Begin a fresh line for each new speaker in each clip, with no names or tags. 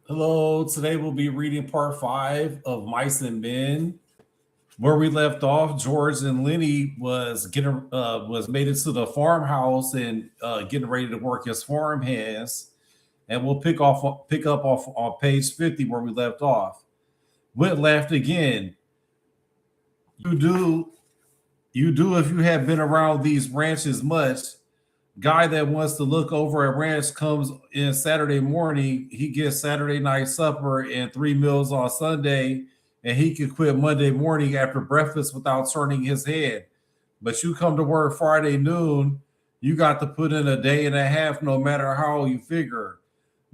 Hello, today we'll be reading part five of Mice and Men. Where we left off, George and Lenny was made it to the farmhouse and getting ready to work his farm hands. And we'll pick up off on page 50 where we left off. Whit laughed again. You do, you do if you have been around these ranches much. Guy that wants to look over a ranch comes in Saturday morning. He gets Saturday night supper and three meals on Sunday, and he can quit Monday morning after breakfast without turning his head. But you come to work Friday noon, you got to put in a day and a half no matter how you figure.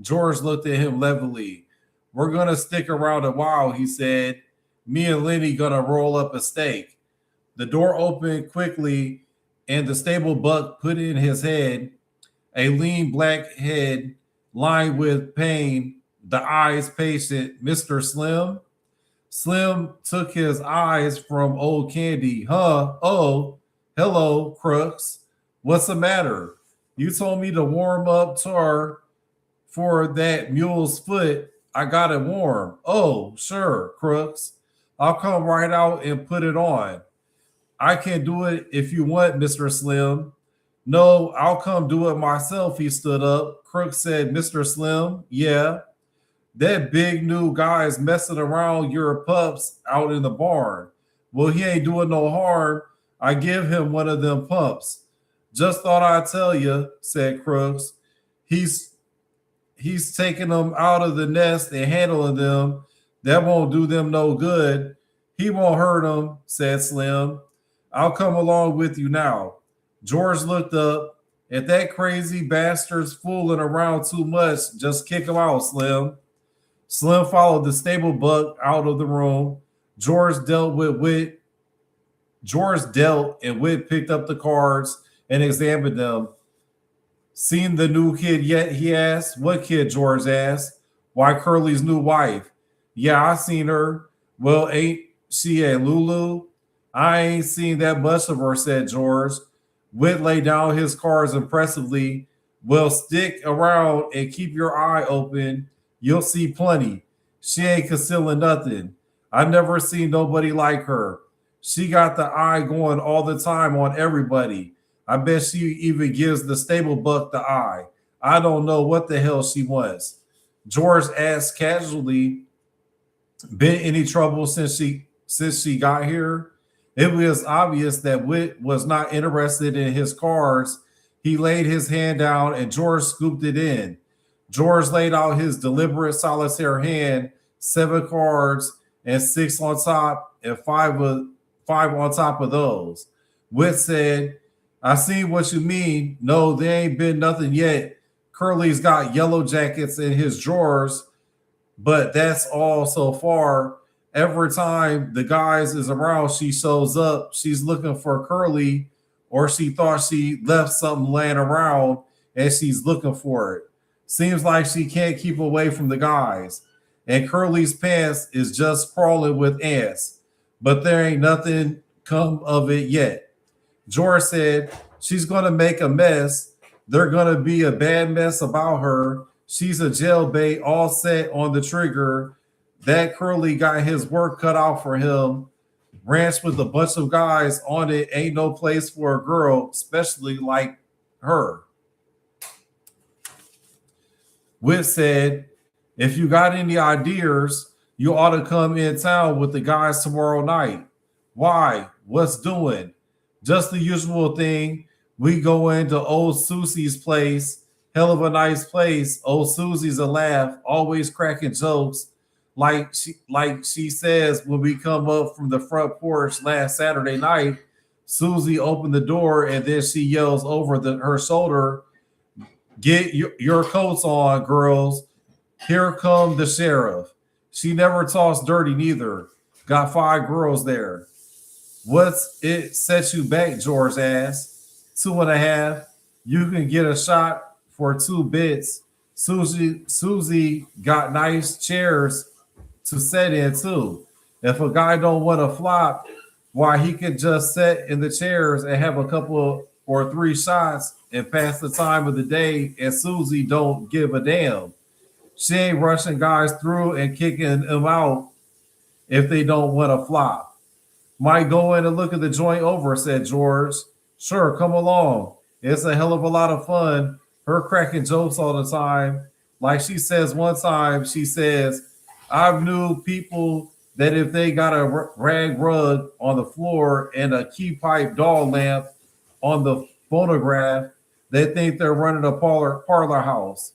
George looked at him levelly. We're gonna stick around a while, he said. Me and Lenny gonna roll up a steak. The door opened quickly, and the stable buck put in his head, a lean black head lined with pain, the eyes patient. Mr. Slim? Slim took his eyes from old Candy. Huh? Oh, hello, Crooks. What's the matter? You told me to warm up tar for that mule's foot. I got it warm. Oh, sure, Crooks. I'll come right out and put it on. I can do it if you want, Mr. Slim. No, I'll come do it myself. He stood up. Crooks said, Mr. Slim, yeah. That big new guy's messing around your pups out in the barn. Well, he ain't doing no harm. I give him one of them pups. Just thought I'd tell you, said Crooks. He's he's taking them out of the nest and handling them. That won't do them no good. He won't hurt them, said Slim. I'll come along with you now. George looked up. If that crazy bastard's fooling around too much, just kick him out, Slim. Slim followed the stable buck out of the room. George dealt with Wit. George dealt and Wit picked up the cards and examined them. Seen the new kid yet? He asked. What kid? George asked. Why, Curly's new wife. Yeah, I seen her. Well, ain't she a Lulu? I ain't seen that much of her, said George. Wit laid down his cards impressively. Well, stick around and keep your eye open. You'll see plenty. She ain't concealing nothing. I never seen nobody like her. She got the eye going all the time on everybody. I bet she even gives the stable buck the eye. I don't know what the hell she wants. George asked casually, been any trouble since she got here? It was obvious that Wit was not interested in his cards. He laid his hand down and George scooped it in. George laid out his deliberate solitaire hand, seven cards and six on top, and five on top of those. Wit said, I see what you mean. No, there ain't been nothing yet. Curly's got yellow jackets in his drawers, but that's all so far. Every time the guys is around, she shows up. She's looking for Curly, or she thought she left something laying around and she's looking for it. Seems like she can't keep away from the guys. And Curly's pants is just crawling with ants, but there ain't nothing come of it yet. George said, she's going to make a mess. They're going to be a bad mess about her. She's a jailbait all set on the trigger. That Curly got his work cut out for him. Ranch with a bunch of guys on it ain't no place for a girl, especially like her. Whit said, if you got any ideas, you ought to come in town with the guys tomorrow night. Why? What's doing? Just the usual thing. We go into old Susie's place. Hell of a nice place. Old Susie's a laugh, always cracking jokes. Like she says when we come up from the front porch last Saturday night, Susie opened the door and then she yells over her shoulder, get your coats on, girls. Here come the sheriff. She never talks dirty neither. Got five girls there. What's it set you back? George asked. Two and a half. You can get a shot for 2 bits. Susie got nice chairs to sit in too. If a guy don't want to flop, why he could just sit in the chairs and have a couple or three shots and pass the time of the day, and Susie don't give a damn. She ain't rushing guys through and kicking them out if they don't want to flop. Might go in and look at the joint over, said George. Sure, come along. It's a hell of a lot of fun. Her cracking jokes all the time. Like she says one time, she says, I've knew people that if they got a rag rug on the floor and a key pipe doll lamp on the phonograph, they think they're running a parlor house.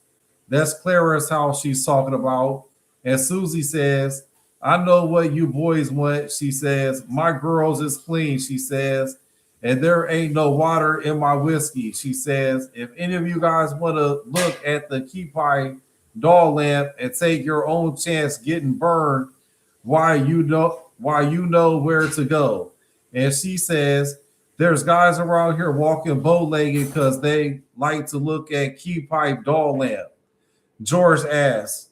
That's Clara's house she's talking about. And Susie says, I know what you boys want, she says. My girls is clean, she says. And there ain't no water in my whiskey, she says. If any of you guys want to look at the key pipe doll lamp and take your own chance getting burned, why you know where to go. And she says, there's guys around here walking bow-legged because they like to look at key pipe doll lamp. George asks,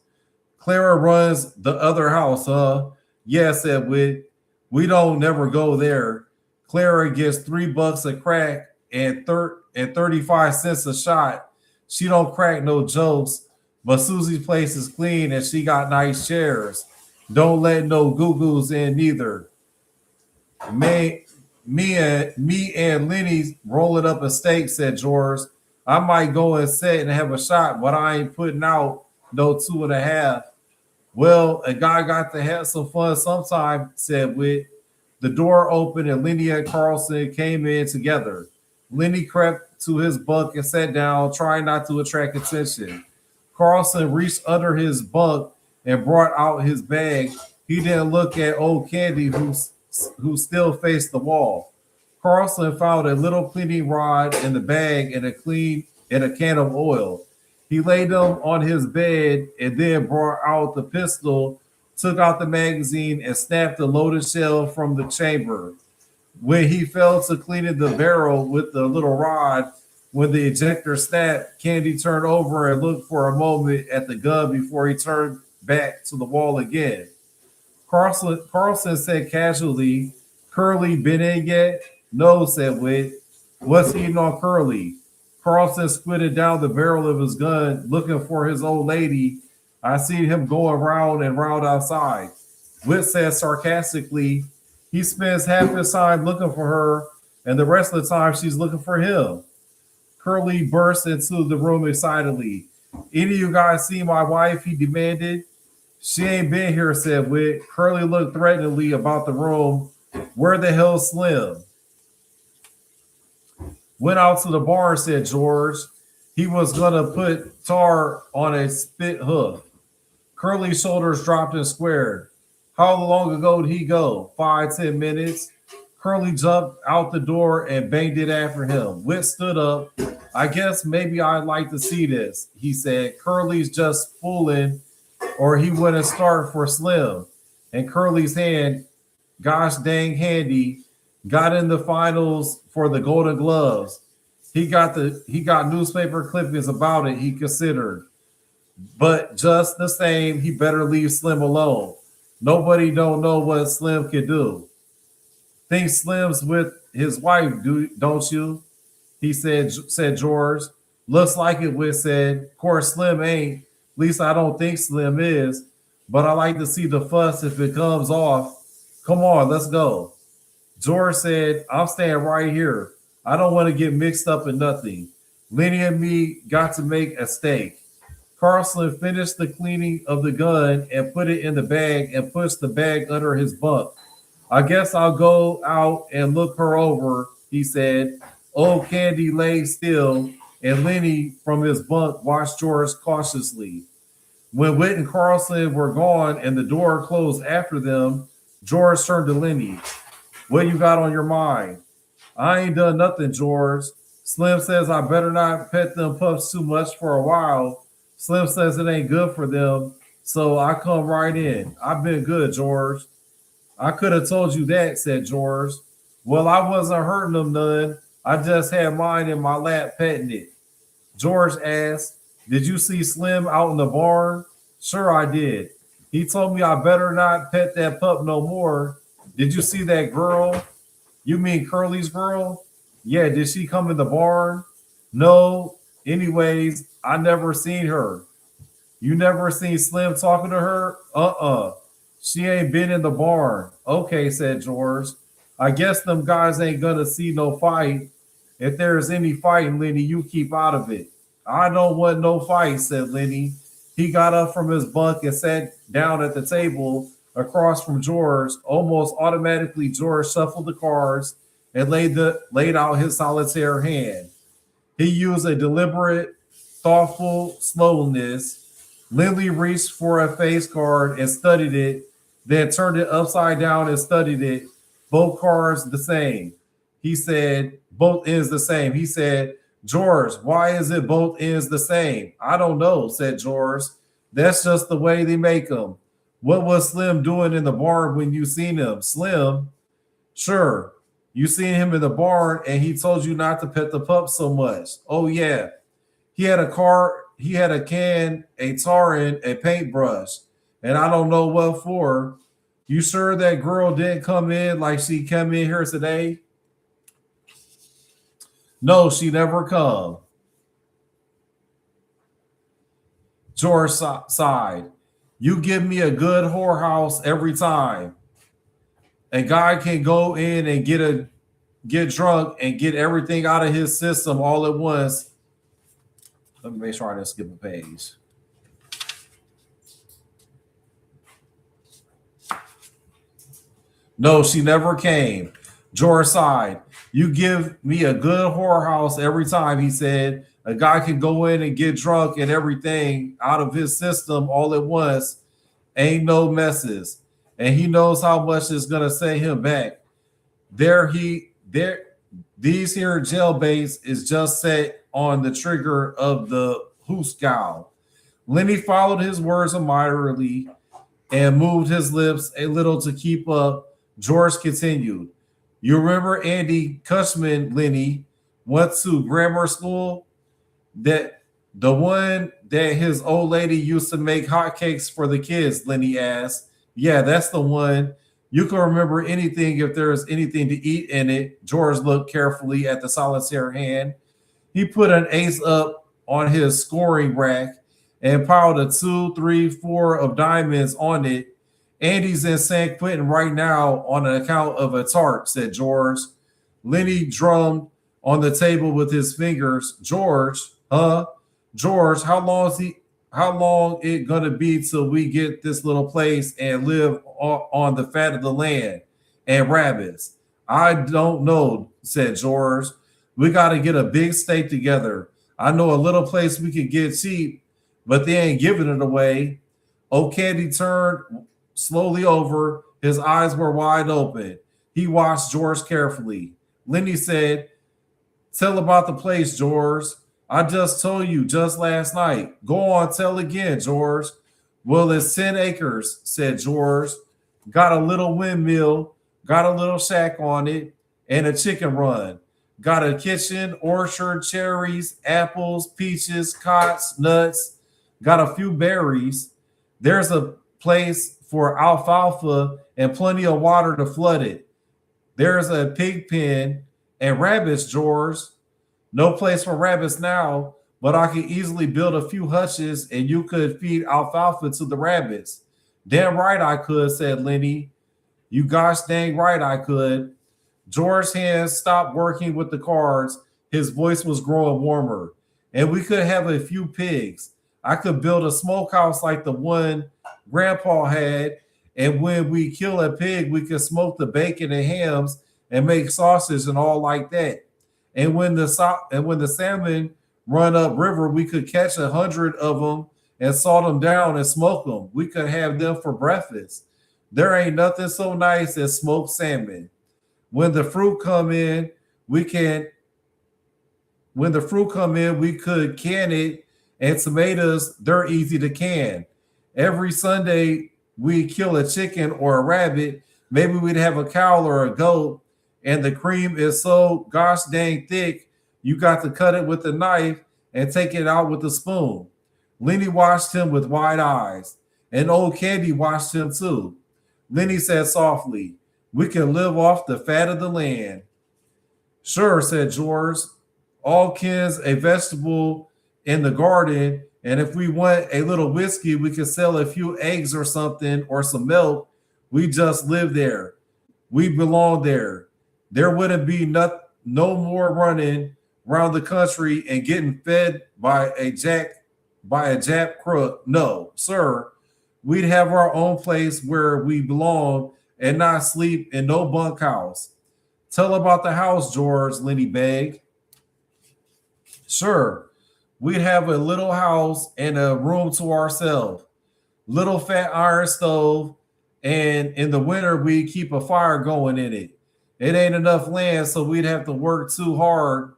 Clara runs the other house, huh? Yeah, said Whit. We don't never go there. Clara gets $3 a crack and 35 cents a shot. She don't crack no jokes, but Susie's place is clean and she got nice chairs. Don't let no goo-goos in neither. Me and Lenny's rolling up a steak, said George. I might go and sit and have a shot, but I ain't putting out no 2.5. Well, a guy got to have some fun sometime, said Whit. The door opened and Lenny and Carlson came in together. Lenny crept to his bunk and sat down, trying not to attract attention. Carlson reached under his bunk and brought out his bag. He didn't look at old Candy, who still faced the wall. Carlson found a little cleaning rod in the bag and a can of oil. He laid them on his bed and then brought out the pistol, took out the magazine, and snapped the loaded shell from the chamber. When he fell to cleaning the barrel with the little rod, when the ejector snapped, Candy turned over and looked for a moment at the gun before he turned back to the wall again. Carlson said casually, Curly been in yet? No, said Whit. What's eating on Curly? Carlson squinted down the barrel of his gun, looking for his old lady. I seen him going round and round outside. Whit said sarcastically, he spends half his time looking for her, and the rest of the time she's looking for him. Curly burst into the room excitedly. Any of you guys see my wife? He demanded. She ain't been here, said Whit. Curly looked threateningly about the room. Where the hell's Slim? Went out to the barn, said George. He was gonna put tar on a spit hoof. Curly's shoulders dropped and squared. How long ago did he go? 5-10 minutes. Curly jumped out the door and banged it after him. Whit stood up. I guess maybe I'd like to see this, he said. Curly's just fooling, or he wouldn't start for Slim. And Curly's hand, gosh dang handy, got in the finals for the Golden Gloves. He got newspaper clippings about it, he considered. But just the same, he better leave Slim alone. Nobody don't know what Slim can do. Think Slim's with his wife, don't you? He said George. Looks like it, Whit said. Of course, Slim ain't. At least I don't think Slim is. But I like to see the fuss if it comes off. Come on, let's go. George said, I'm staying right here. I don't want to get mixed up in nothing. Lenny and me got to make a steak. Carlson finished the cleaning of the gun and put it in the bag and pushed the bag under his bunk. I guess I'll go out and look her over, he said. Old Candy lay still, and Lenny from his bunk watched George cautiously. When Whit and Carlson were gone and the door closed after them, George turned to Lenny. What you got on your mind? I ain't done nothing, George. Slim says I better not pet them pups too much for a while. Slim says it ain't good for them, so I come right in. I've been good, George. I could have told you that, said George. Well, I wasn't hurting them none. I just had mine in my lap petting it. George asked, did you see Slim out in the barn? Sure I did. He told me I better not pet that pup no more. Did you see that girl? You mean Curly's girl? Yeah, did she come in the barn? No. Anyways, I never seen her. You never seen Slim talking to her? She ain't been in the barn. Okay, said George. I guess them guys ain't gonna see no fight. If there's any fighting, Lenny, you keep out of it. I don't want no fight, said Lenny. He got up from his bunk and sat down at the table across from George. Almost automatically, George shuffled the cards and laid out his solitaire hand. He used a deliberate, thoughtful slowness. Lindley reached for a face card and studied it, then turned it upside down and studied it. Both cards the same. He said, both ends the same. He said, George, why is it both ends the same? I don't know, said George. That's just the way they make them. What was Slim doing in the barn when you seen him? Slim? Sure. You seen him in the barn and he told you not to pet the pup so much. Oh, yeah. He had a can, a tar, and a paintbrush. And I don't know what for. You sure that girl didn't come in like she came in here today? No, she never come. George sighed. You give me a good whorehouse every time. A guy can go in and get drunk and get everything out of his system all at once. Let me make sure I didn't skip a page. No, she never came. George sighed. You give me a good whorehouse every time, he said. A guy can go in and get drunk and everything out of his system all at once. Ain't no messes. And he knows how much it's gonna set him back. These here jail baits is just set on the trigger of the hooscow. Lenny followed his words admiringly and moved his lips a little to keep up. George continued. You remember Andy Cushman, Lenny, went to grammar school? That the one that his old lady used to make hotcakes for the kids, Lenny asked. Yeah, that's the one. You can remember anything if there's anything to eat in it. George looked carefully at the solitaire hand. He put an ace up on his scoring rack and piled a 2, 3, 4 of diamonds on it. Andy's in San Quentin right now on an account of a tart, said George. Lenny drummed on the table with his fingers. George, huh? George, how long it gonna be till we get this little place and live on the fat of the land and rabbits? I don't know, said George. We gotta get a big steak together. I know a little place we could get cheap, but they ain't giving it away. O'Candy turned slowly over. His eyes were wide open. He watched George carefully. Lenny said, tell about the place, George. I just told you just last night. Go on, tell again, George. Well, it's 10 acres, said George. Got a little windmill, got a little shack on it, and a chicken run. Got a kitchen, orchard, cherries, apples, peaches, cots, nuts. Got a few berries. There's a place for alfalfa and plenty of water to flood it. There's a pig pen and rabbits, George. No place for rabbits now, but I could easily build a few hutches and you could feed alfalfa to the rabbits. Damn right I could, said Lenny. You gosh dang right I could. George's hands stopped working with the cards. His voice was growing warmer. And we could have a few pigs. I could build a smokehouse like the one Grandpa had. And when we kill a pig, we could smoke the bacon and hams and make sausage and all like that. And when the salmon run up river, we could catch 100 of them and salt them down and smoke them. We could have them for breakfast. There ain't nothing so nice as smoked salmon. When the fruit come in, we could can it, and tomatoes, they're easy to can. Every Sunday we kill a chicken or a rabbit. Maybe we'd have a cow or a goat, and the cream is so gosh dang thick, you got to cut it with a knife and take it out with a spoon. Lenny watched him with wide eyes, and old Candy watched him too. Lenny said softly, we can live off the fat of the land. Sure, said George. All kins a vegetable in the garden, And if we want a little whiskey, we could sell a few eggs or something or some milk. We just live there. We belong there. There wouldn't be no more running around the country and getting fed by a Jap crook. No, sir. We'd have our own place where we belong and not sleep in no bunkhouse. Tell about the house, George, Lenny begged. Sure, we'd have a little house and a room to ourselves, little fat iron stove, and in the winter we keep a fire going in it. It ain't enough land, so we'd have to work too hard,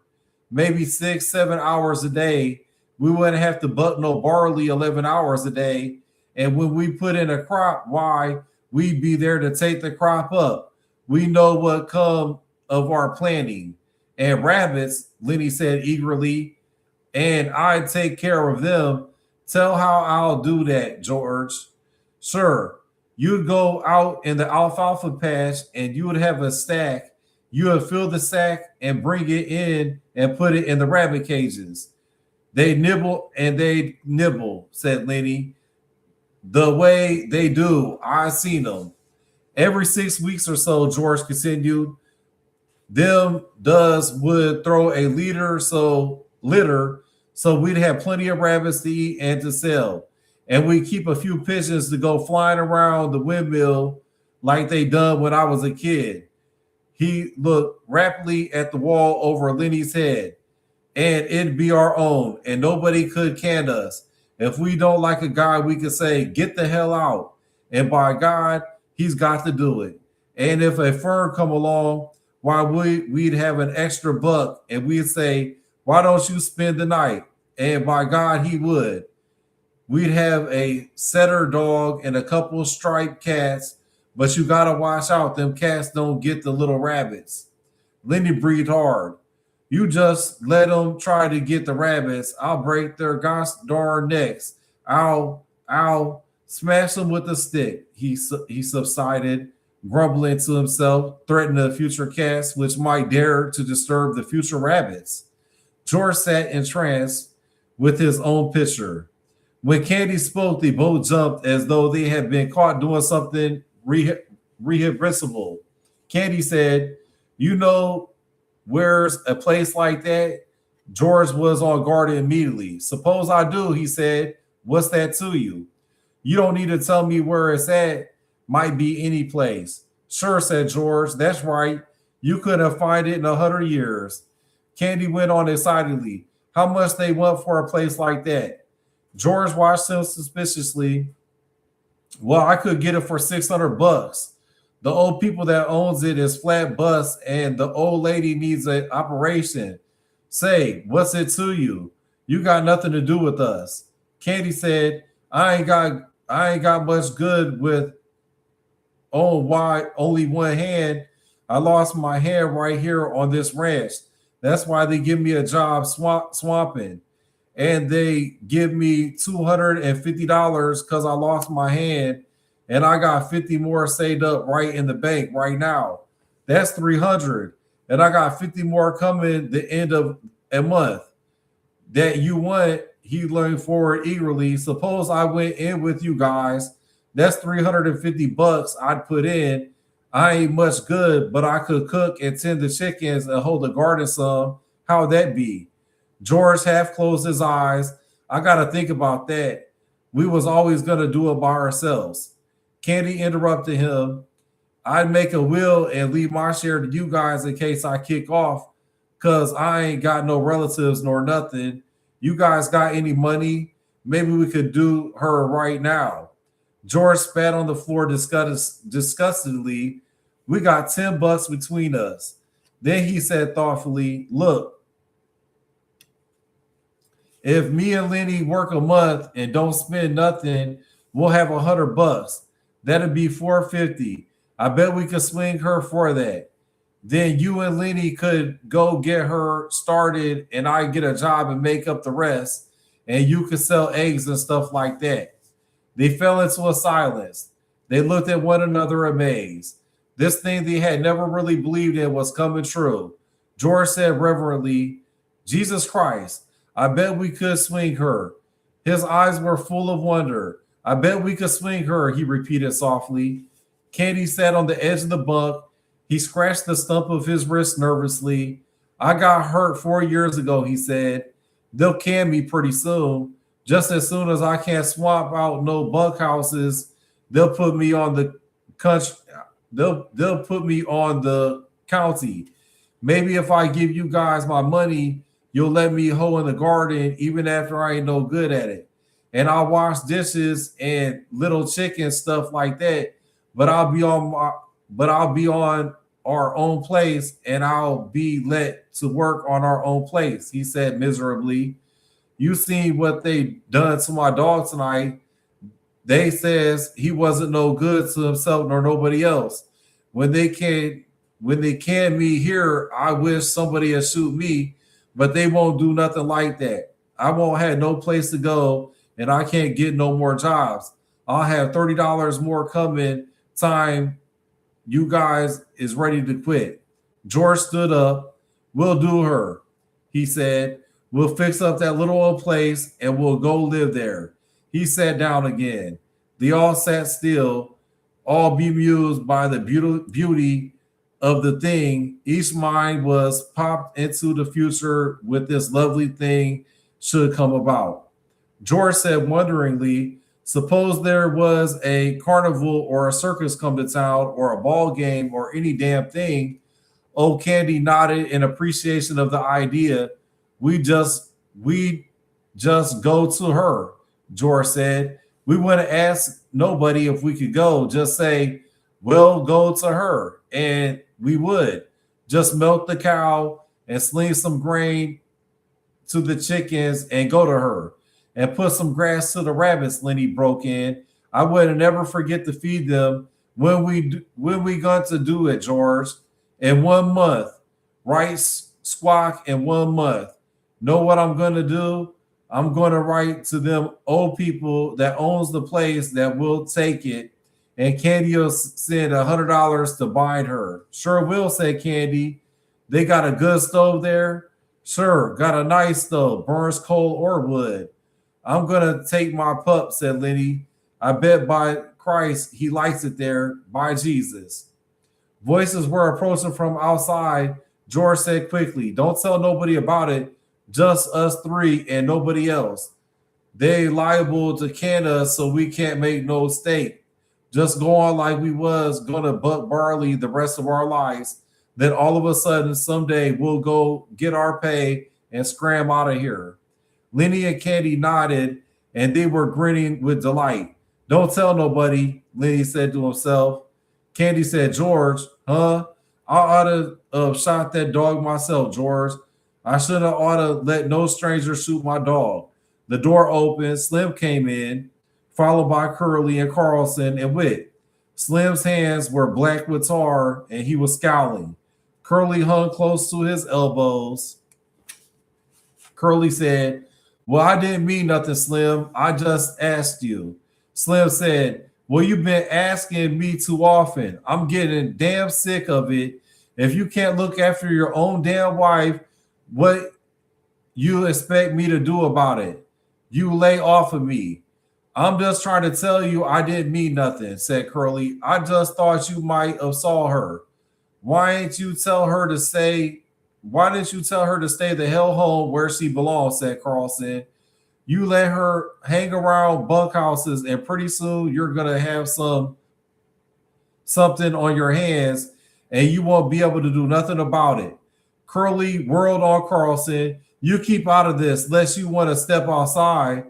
maybe 6, 7 hours a day. We wouldn't have to buck no barley 11 hours a day. And when we put in a crop, why, we'd be there to take the crop up. We know what come of our planting. And rabbits, Lenny said eagerly, and I take care of them. Tell how I'll do that, George. Sure, you'd go out in the alfalfa patch and you would have a stack. You would fill the sack and bring it in and put it in the rabbit cages. They nibble and they nibble, said Lenny. The way they do, I seen them. Every 6 weeks or so, George continued, them does would throw a litter so we'd have plenty of rabbits to eat and to sell. And we keep a few pigeons to go flying around the windmill like they done when I was a kid. He looked rapidly at the wall over Lenny's head. And it'd be our own, and nobody could can us. If we don't like a guy, we could say, get the hell out. And by God, he's got to do it. And if a fern come along, why we'd have an extra buck and we'd say, why don't you spend the night? And by God, he would. We'd have a setter dog and a couple of striped cats, but you got to watch out. Them cats don't get the little rabbits. Lenny breathed hard. You just let them try to get the rabbits. I'll break their gosh darn necks. I'll smash them with a stick. He subsided, grumbling to himself, threatening the future cats which might dare to disturb the future rabbits. George sat entranced with his own picture. When Candy spoke, they both jumped as though they had been caught doing something reprehensible. Candy said, you know, where's a place like that? George was on guard immediately. Suppose I do, he said. What's that to you? You don't need to tell me where it's at. Might be any place. Sure, said George. That's right. You couldn't find it in 100 years. Candy went on excitedly. How much they want for a place like that? George watched him suspiciously. Well, I could get it for $600. The old people that owns it is flat bust, and the old lady needs an operation. Say, what's it to you? You got nothing to do with us. Candy said, I ain't got much good with only one hand. I lost my hand right here on this ranch. That's why they give me a job swamping. And they give me $250 because I lost my hand. And I got 50 more saved up right in the bank right now. That's 300. And I got 50 more coming the end of a month. That you want, he leaned forward eagerly. Suppose I went in with you guys. That's $350 I'd put in. I ain't much good, but I could cook and tend the chickens and hold the garden some. How'd that be? George half closed his eyes. I got to think about that. We was always going to do it by ourselves. Candy interrupted him. I'd make a will and leave my share to you guys in case I kick off, because I ain't got no relatives nor nothing. You guys got any money? Maybe we could do her right now. George spat on the floor disgustedly. We got $10 between us. Then he said thoughtfully, look, if me and Lenny work a month and don't spend nothing, we'll have $100. That'd be $450. I bet we could swing her for that. Then you and Lenny could go get her started and I get a job and make up the rest. And you could sell eggs and stuff like that. They fell into a silence. They looked at one another amazed. This thing they had never really believed in was coming true. George said reverently, Jesus Christ, I bet we could swing her. His eyes were full of wonder. I bet we could swing her, he repeated softly. Candy sat on the edge of the bunk. He scratched the stump of his wrist nervously. I got hurt 4 years ago, he said. They'll can me pretty soon. Just as soon as I can't swap out no bunkhouses, they'll put me on the country. They'll put me on the county. Maybe if I give you guys my money, you'll let me hoe in the garden even after I ain't no good at it. And I'll wash dishes and little chicken stuff like that. But I'll be on our own place and I'll be let to work on our own place, he said miserably. You seen what they done to my dog tonight. They says he wasn't no good to himself nor nobody else. When they can me here, I wish somebody had shoot me, but they won't do nothing like that. I won't have no place to go, and I can't get no more jobs. I'll have $30 more coming time you guys is ready to quit. George stood up. We'll do her, he said. We'll fix up that little old place and we'll go live there. He sat down again. They all sat still, all bemused by the beauty of the thing. Each mind was popped into the future with this lovely thing should come about. George said wonderingly, suppose there was a carnival or a circus come to town or a ball game or any damn thing. Old Candy nodded in appreciation of the idea. We just go to her, George said. We wouldn't ask nobody if we could go. Just say, we'll go to her. And we would just milk the cow and sling some grain to the chickens and go to her and put some grass to the rabbits, Lenny broke in. I would never forget to feed them when we going to do it, George. In 1 month, right squawk in 1 month. Know what I'm going to do? I'm going to write to them old people that owns the place that will take it, and Candy will send $100 to bind her. Sure will, said Candy. They got a good stove there? Sure, got a nice stove, burns coal or wood. I'm going to take my pup, said Lenny. I bet by Christ he likes it there, by Jesus. Voices were approaching from outside. George said quickly, don't tell nobody about it. Just us three and nobody else. They liable to can us, so we can't make no stake. Just go on like we was gonna buck barley the rest of our lives. Then all of a sudden, someday we'll go get our pay and scram out of here. Lenny and Candy nodded, and they were grinning with delight. Don't tell nobody, Lenny said to himself. Candy said, George, huh? I ought to have shot that dog myself, George. I should have ought to let no stranger shoot my dog. The door opened. Slim came in, followed by Curly and Carlson and Wit. Slim's hands were black with tar, and he was scowling. Curly hung close to his elbows. Curly said, well, I didn't mean nothing, Slim. I just asked you. Slim said, well, you've been asking me too often. I'm getting damn sick of it. If you can't look after your own damn wife, what you expect me to do about it? You lay off of me. I'm just trying to tell you I didn't mean nothing, said Curly. I just thought you might have saw her. Why didn't you tell her to stay the hell home where she belongs, said Carlson. You let her hang around bunkhouses, and pretty soon you're gonna have something on your hands, and you won't be able to do nothing about it. Curly whirled on Carlson. You keep out of this, unless you want to step outside.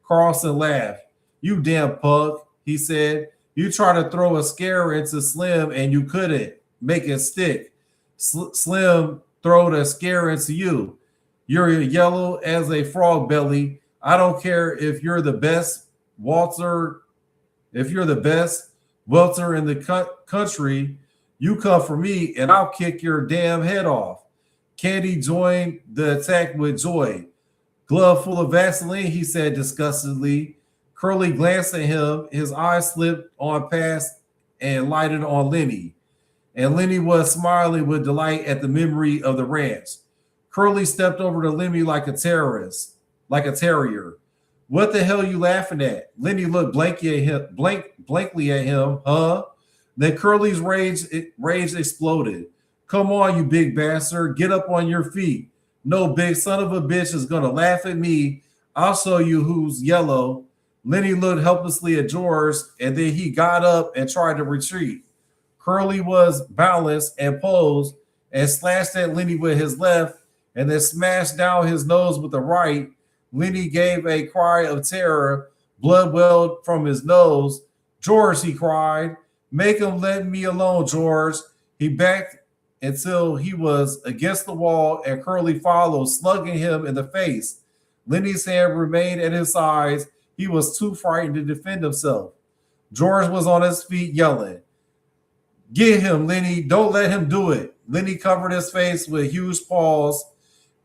Carlson laughed. You damn punk, he said. You tried to throw a scare into Slim, and you couldn't make it stick. Slim throwed a scare into you. You're yellow as a frog belly. I don't care if you're the best welter in the country. You come for me, and I'll kick your damn head off. Candy joined the attack with joy. Glove full of Vaseline, he said disgustedly. Curly glanced at him. His eyes slipped on past and lighted on Lenny. And Lenny was smiling with delight at the memory of the ranch. Curly stepped over to Lenny like a terrier. What the hell you laughing at? Lenny looked blankly at him, huh? Then Curly's rage exploded. Come on, you big bastard. Get up on your feet. No big son of a bitch is gonna laugh at me. I'll show you who's yellow. Lenny looked helplessly at George, and then he got up and tried to retreat. Curly was balanced and posed and slashed at Lenny with his left and then smashed down his nose with the right. Lenny gave a cry of terror. Blood welled from his nose. George, he cried. Make him let me alone, George. He backed until he was against the wall and Curly followed, slugging him in the face. Lenny's hand remained at his sides. He was too frightened to defend himself. George was on his feet yelling, "Get him, Lenny. Don't let him do it." Lenny covered his face with huge paws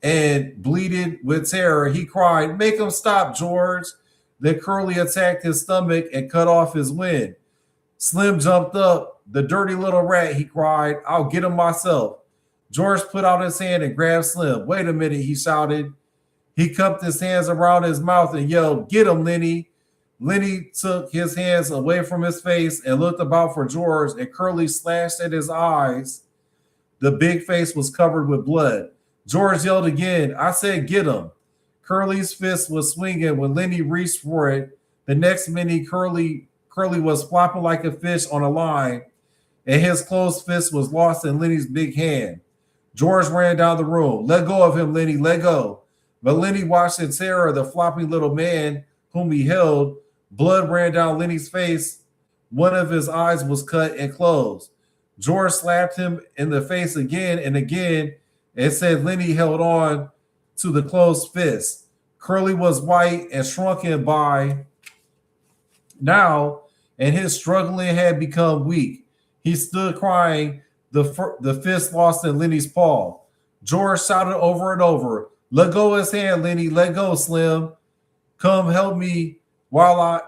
and bleated with terror. He cried, "Make him stop, George." Then Curly attacked his stomach and cut off his wind. Slim jumped up. "The dirty little rat," he cried. "I'll get him myself." George put out his hand and grabbed Slim. "Wait a minute," he shouted. He cupped his hands around his mouth and yelled, "Get him, Lenny." Lenny took his hands away from his face and looked about for George, and Curly slashed at his eyes. The big face was covered with blood. George yelled again, "I said get him." Curly's fist was swinging when Lenny reached for it. The next minute, Curly was flopping like a fish on a line, and his closed fist was lost in Lenny's big hand. George ran down the room. "Let go of him, Lenny, let go." But Lenny watched in terror the flopping little man whom he held. Blood ran down Lenny's face. One of his eyes was cut and closed. George slapped him in the face again and again and said Lenny held on to the closed fist. Curly was white and shrunken by now, and his struggling had become weak. He stood crying, the fist lost in Lenny's paw. George shouted over and over, "Let go of his hand, Lenny. Let go, Slim. Come help me while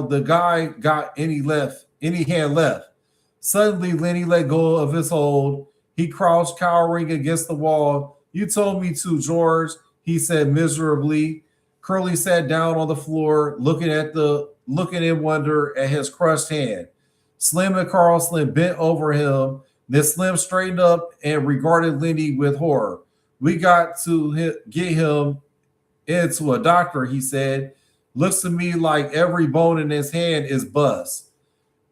the guy got any hand left." Suddenly, Lenny let go of his hold. He crouched, cowering against the wall. "You told me to, George," he said miserably. Curly sat down on the floor, looking in wonder at his crushed hand. Slim and Carlson bent over him. Then Slim straightened up and regarded Lenny with horror. "We got to get him into a doctor," he said. "Looks to me like every bone in his hand is bust."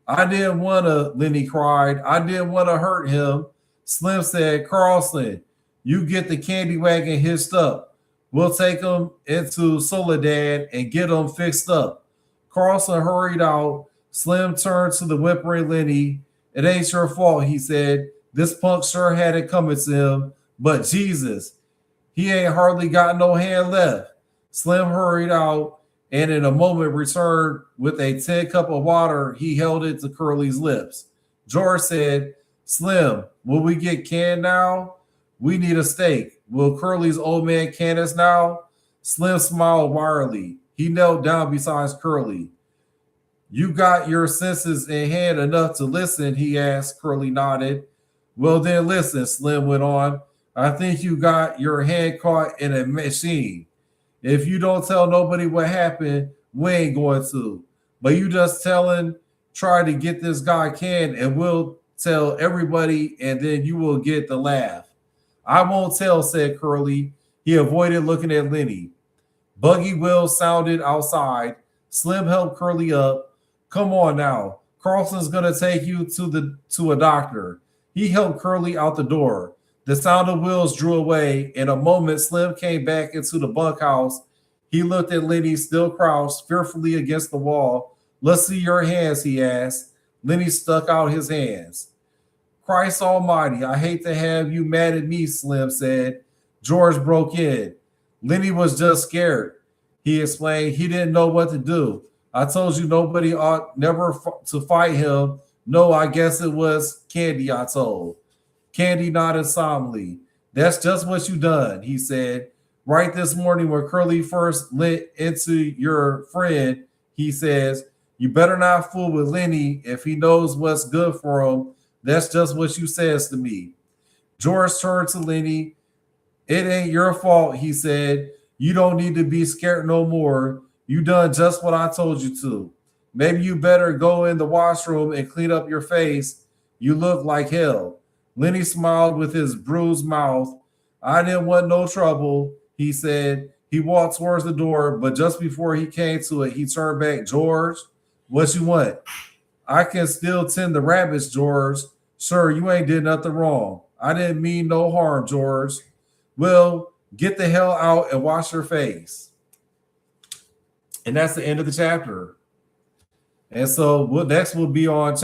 "I didn't want to," Lenny cried. "I didn't want to hurt him." Slim said, "Carlson, you get the candy wagon hitched up. We'll take him into Soledad and get him fixed up." Carlson hurried out. Slim turned to the whimpering Lenny. "It ain't your fault," he said. "This punk sure had it coming to him, but Jesus, he ain't hardly got no hand left." Slim hurried out and in a moment returned with a tin cup of water. He held it to Curly's lips. George said, "Slim, will we get canned now? We need a steak. Will Curly's old man can us now?" Slim smiled wryly. He knelt down beside Curly. "You got your senses in hand enough to listen?" he asked. Curly nodded. "Well, then listen," Slim went on. "I think you got your hand caught in a machine. If you don't tell nobody what happened, we ain't going to. But you just try to get this guy canned, and we'll tell everybody, and then you will get the laugh." "I won't tell," said Curly. He avoided looking at Lenny. Buggy wheels sounded outside. Slim helped Curly up. "Come on now. Carlson's going to take you to a doctor." He helped Curly out the door. The sound of wheels drew away. In a moment, Slim came back into the bunkhouse. He looked at Lenny, still crouched fearfully against the wall. "Let's see your hands," he asked. Lenny stuck out his hands. "Christ almighty, I hate to have you mad at me," Slim said. George broke in. "Lenny was just scared," he explained. "He didn't know what to do. I told you nobody ought never to fight him. No, I guess it was Candy I told." Candy nodded solemnly. "That's just what you done," he said. "Right this morning when Curly first lit into your friend, he says, 'You better not fool with Lenny if he knows what's good for him.' That's just what you says to me." George turned to Lenny. "It ain't your fault," he said. You don't need to be scared no more. You done just what I told you to. Maybe you better go in the washroom and clean up your face. You look like hell. Lenny smiled with his bruised mouth. I didn't want no trouble, he said. He walked towards the door, but just before he came to it, he turned back. George, what you want? I can still tend the rabbits, George. Sir, you ain't did nothing wrong. I didn't mean no harm, George. Well, get the hell out and wash your face. And that's the end of the chapter. And so next will be on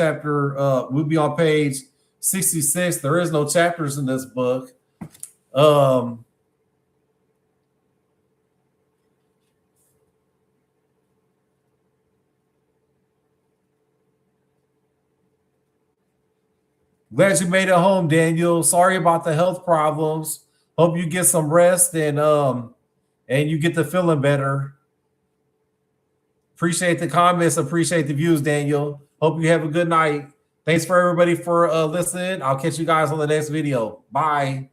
we'll be on page 66. There is no chapters in this book. Glad you made it home, Daniel. Sorry about the health problems. Hope you get some rest and you get the feeling better. Appreciate the comments. Appreciate the views, Daniel. Hope you have a good night. Thanks for everybody for listening. I'll catch you guys on the next video. Bye.